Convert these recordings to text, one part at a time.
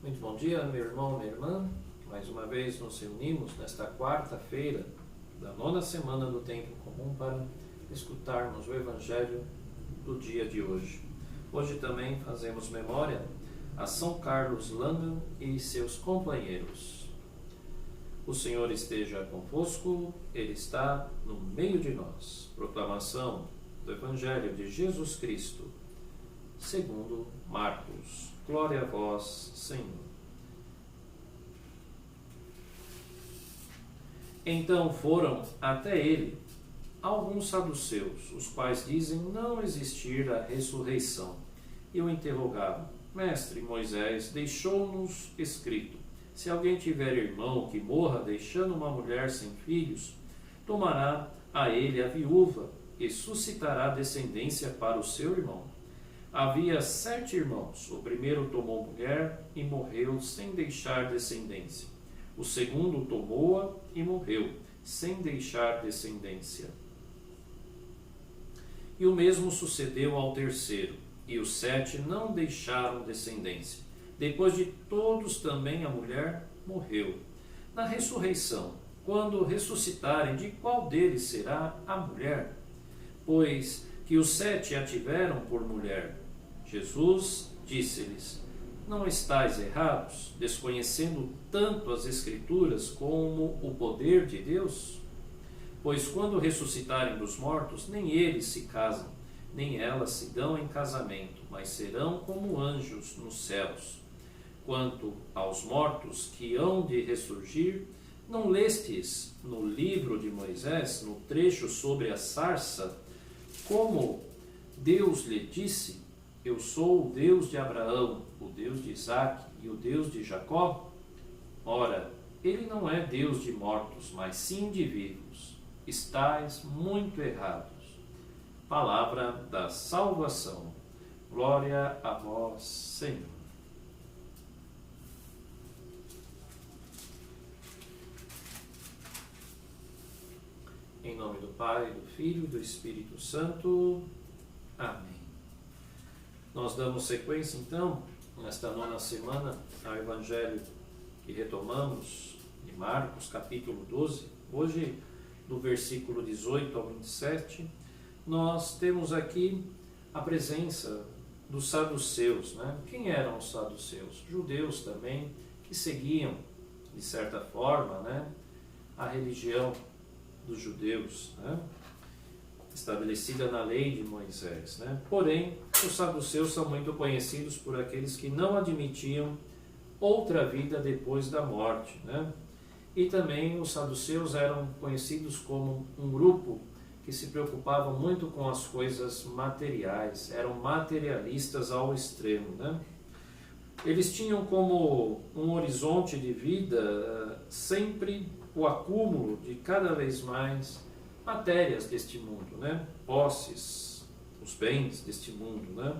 Muito bom dia, meu irmão, minha irmã. Mais uma vez nos reunimos nesta quarta-feira da 9ª semana do Tempo Comum para escutarmos o Evangelho do dia de hoje. Hoje também fazemos memória a São Carlos Langan e seus companheiros. O Senhor esteja convosco, Ele está no meio de nós. Proclamação do Evangelho de Jesus Cristo, segundo Marcos. Glória a vós, Senhor. Então foram até ele alguns saduceus, os quais dizem não existir a ressurreição, e o interrogavam: Mestre, Moisés deixou-nos escrito: se alguém tiver irmão que morra deixando uma mulher sem filhos, tomará a ele a viúva e suscitará descendência para o seu irmão. Havia 7 irmãos. O primeiro tomou mulher e morreu sem deixar descendência. O segundo tomou-a e morreu sem deixar descendência. E o mesmo sucedeu ao terceiro. E os 7 não deixaram descendência. Depois de todos também a mulher morreu. Na ressurreição, quando ressuscitarem, de qual deles será a mulher? Pois que os 7 a tiveram por mulher. Jesus disse-lhes: não estáis errados, desconhecendo tanto as Escrituras como o poder de Deus? Pois quando ressuscitarem dos mortos, nem eles se casam, nem elas se dão em casamento, mas serão como anjos nos céus. Quanto aos mortos que hão de ressurgir, não lestes no livro de Moisés, no trecho sobre a sarça, como Deus lhe disse: eu sou o Deus de Abraão, o Deus de Isaque e o Deus de Jacó? Ora, ele não é Deus de mortos, mas sim de vivos. Estais muito errados. Palavra da salvação. Glória a vós, Senhor. Em nome do Pai, do Filho e do Espírito Santo. Amém. Nós damos sequência, então, nesta 9ª semana, ao Evangelho que retomamos, de Marcos, capítulo 12. Hoje, do versículo 18 ao 27, nós temos aqui a presença dos saduceus, né? Quem eram os saduceus? Judeus também, que seguiam, de certa forma, né, a religião dos judeus, né, estabelecida na lei de Moisés, né? Porém, os saduceus são muito conhecidos por aqueles que não admitiam outra vida depois da morte, né? E também os saduceus eram conhecidos como um grupo que se preocupava muito com as coisas materiais, eram materialistas ao extremo, né? Eles tinham como um horizonte de vida sempre o acúmulo de cada vez mais matérias deste mundo, né? Posses, os bens deste mundo, né?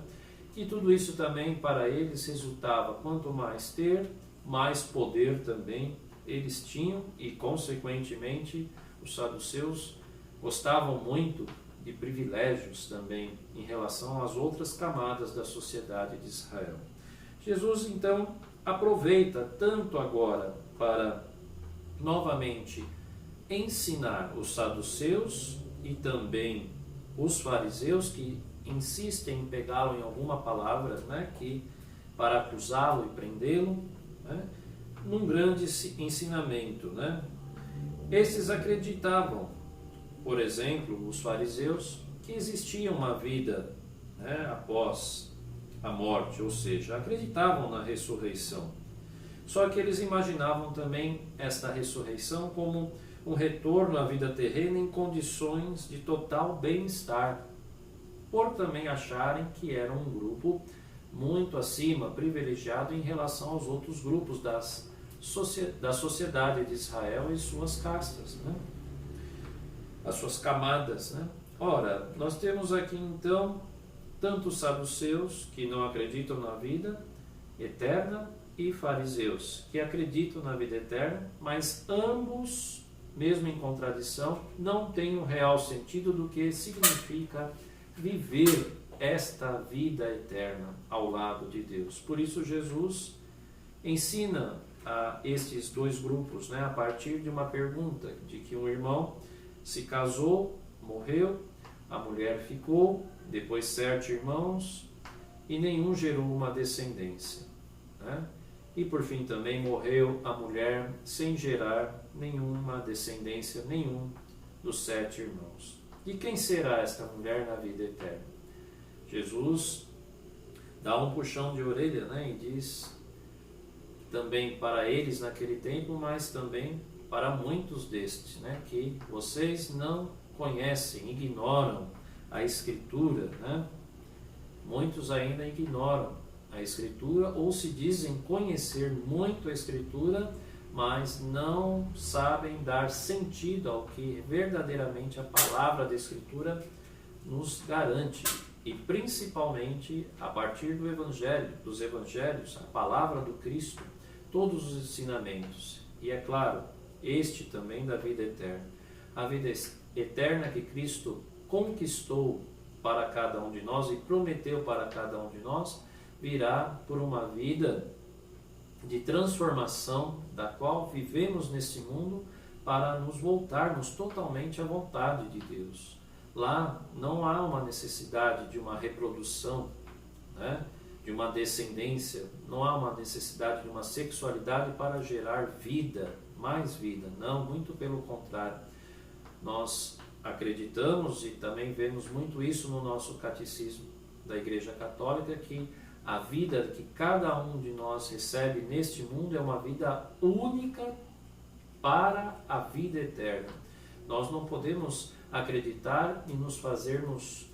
E tudo isso também para eles resultava: quanto mais ter, mais poder também eles tinham, e consequentemente os saduceus gostavam muito de privilégios também em relação às outras camadas da sociedade de Israel. Jesus então aproveita tanto agora para novamente ensinar os saduceus e também os fariseus, que insistem em pegá-lo em alguma palavra, né, que para acusá-lo e prendê-lo, né, num grande ensinamento, né. Esses acreditavam, por exemplo, os fariseus, que existia uma vida, né, após a morte, ou seja, acreditavam na ressurreição. Só que eles imaginavam também esta ressurreição como um retorno à vida terrena em condições de total bem-estar, por também acharem que era um grupo muito acima, privilegiado em relação aos outros grupos da sociedade de Israel e suas castas, né? As suas camadas, né? Ora, nós temos aqui então tanto os saduceus, que não acreditam na vida eterna, e fariseus, que acreditam na vida eterna, mas ambos, mesmo em contradição, não têm um real sentido do que significa viver esta vida eterna ao lado de Deus. Por isso Jesus ensina a estes dois grupos, né, a partir de uma pergunta de que um irmão se casou, morreu, a mulher ficou, depois 7 irmãos, e nenhum gerou uma descendência, né? E por fim também morreu a mulher sem gerar nenhuma descendência, nenhum dos 7 irmãos. E quem será esta mulher na vida eterna? Jesus dá um puxão de orelha, né, e diz também para eles naquele tempo, mas também para muitos destes, né, que vocês não conhecem, ignoram a Escritura, né? Muitos ainda ignoram a Escritura ou se dizem conhecer muito a Escritura, mas não sabem dar sentido ao que verdadeiramente a palavra da Escritura nos garante. E principalmente a partir do Evangelho, dos Evangelhos, a palavra do Cristo, todos os ensinamentos. E é claro, este também da vida eterna. A vida eterna que Cristo conquistou para cada um de nós e prometeu para cada um de nós, virá por uma vida de transformação da qual vivemos nesse mundo para nos voltarmos totalmente à vontade de Deus. Lá não há uma necessidade de uma reprodução, né, de uma descendência, não há uma necessidade de uma sexualidade para gerar vida, mais vida. Não, muito pelo contrário. Nós acreditamos e também vemos muito isso no nosso catecismo da Igreja Católica, que a vida que cada um de nós recebe neste mundo é uma vida única para a vida eterna. Nós não podemos acreditar e nos fazermos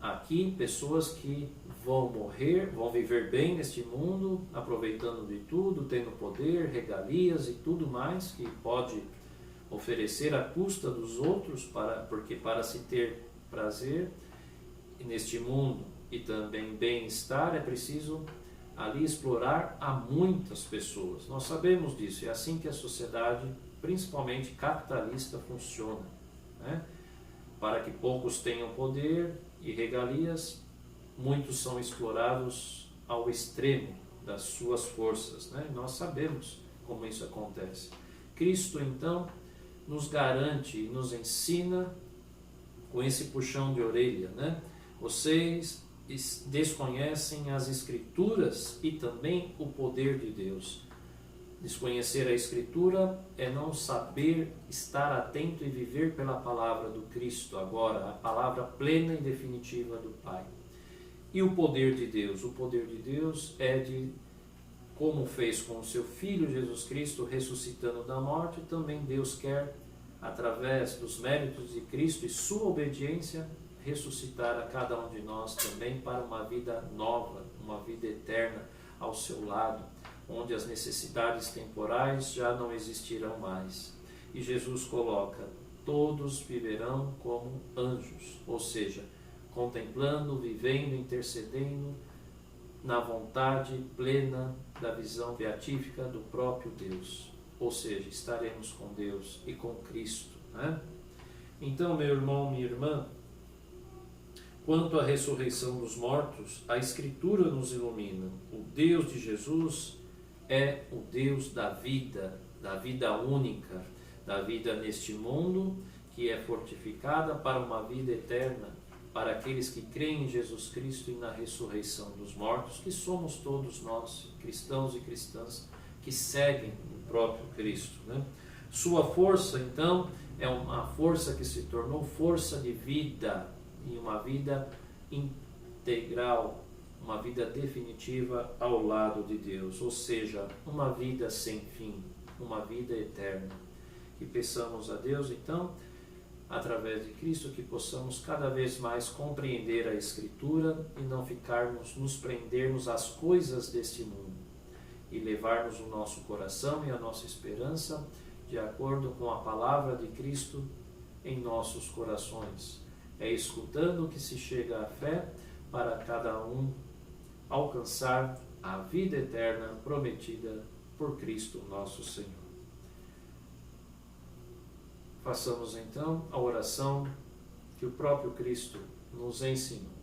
aqui pessoas que vão morrer, vão viver bem neste mundo, aproveitando de tudo, tendo poder, regalias e tudo mais que pode oferecer à custa dos outros, porque para se ter prazer neste mundo e também bem-estar é preciso ali explorar a muitas pessoas. Nós sabemos disso, é assim que a sociedade, principalmente capitalista, funciona, né? Para que poucos tenham poder e regalias, muitos são explorados ao extremo das suas forças, né? Nós sabemos como isso acontece. Cristo, então, nos garante e nos ensina com esse puxão de orelha, né? Vocês desconhecem as Escrituras e também o poder de Deus. Desconhecer a Escritura é não saber estar atento e viver pela palavra do Cristo agora, a palavra plena e definitiva do Pai. E o poder de Deus? O poder de Deus é de, como fez com o seu Filho Jesus Cristo, ressuscitando da morte, também Deus quer, através dos méritos de Cristo e sua obediência, ressuscitar a cada um de nós também para uma vida nova, uma vida eterna ao seu lado, onde as necessidades temporais já não existirão mais. E Jesus coloca, todos viverão como anjos, ou seja, contemplando, vivendo, intercedendo na vontade plena da visão beatífica do próprio Deus. Ou seja, estaremos com Deus e com Cristo, né? Então, meu irmão, minha irmã, quanto à ressurreição dos mortos, a Escritura nos ilumina. O Deus de Jesus é o Deus da vida única, da vida neste mundo, que é fortificada para uma vida eterna, para aqueles que creem em Jesus Cristo e na ressurreição dos mortos, que somos todos nós, cristãos e cristãs, que seguem o próprio Cristo, né? Sua força, então, é uma força que se tornou força de vida, e uma vida integral, uma vida definitiva ao lado de Deus, ou seja, uma vida sem fim, uma vida eterna. E peçamos a Deus, então, através de Cristo, que possamos cada vez mais compreender a Escritura e não nos prendermos às coisas deste mundo, e levarmos o nosso coração e a nossa esperança de acordo com a palavra de Cristo em nossos corações. É escutando que se chega à fé para cada um alcançar a vida eterna prometida por Cristo nosso Senhor. Façamos então a oração que o próprio Cristo nos ensinou.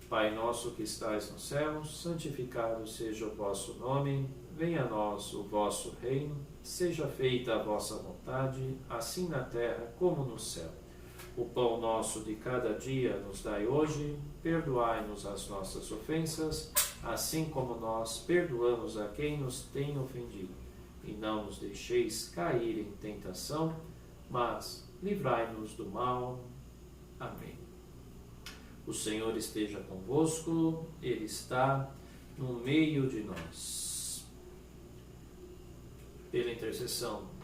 Pai nosso que estais nos céus, santificado seja o vosso nome. venha a nós o vosso reino, seja feita a vossa vontade, assim na terra como no céu. O pão nosso de cada dia nos dai hoje, perdoai-nos as nossas ofensas, assim como nós perdoamos a quem nos tem ofendido. E não nos deixeis cair em tentação, mas livrai-nos do mal. Amém. O Senhor esteja convosco, Ele está no meio de nós. Pela intercessão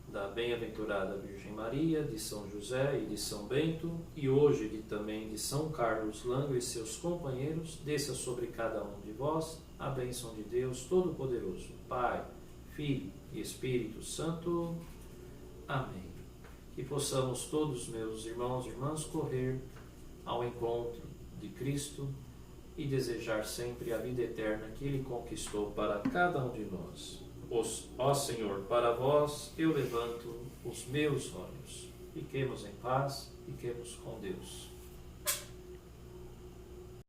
da bem-aventurada Virgem Maria, de São José e de São Bento, e hoje também de São Carlos Lango e seus companheiros, desça sobre cada um de vós a bênção de Deus Todo-Poderoso, Pai, Filho e Espírito Santo. Amém. Que possamos todos, meus irmãos e irmãs, correr ao encontro de Cristo e desejar sempre a vida eterna que Ele conquistou para cada um de nós. Ó Senhor, para vós eu levanto os meus olhos. Fiquemos em paz, fiquemos com Deus.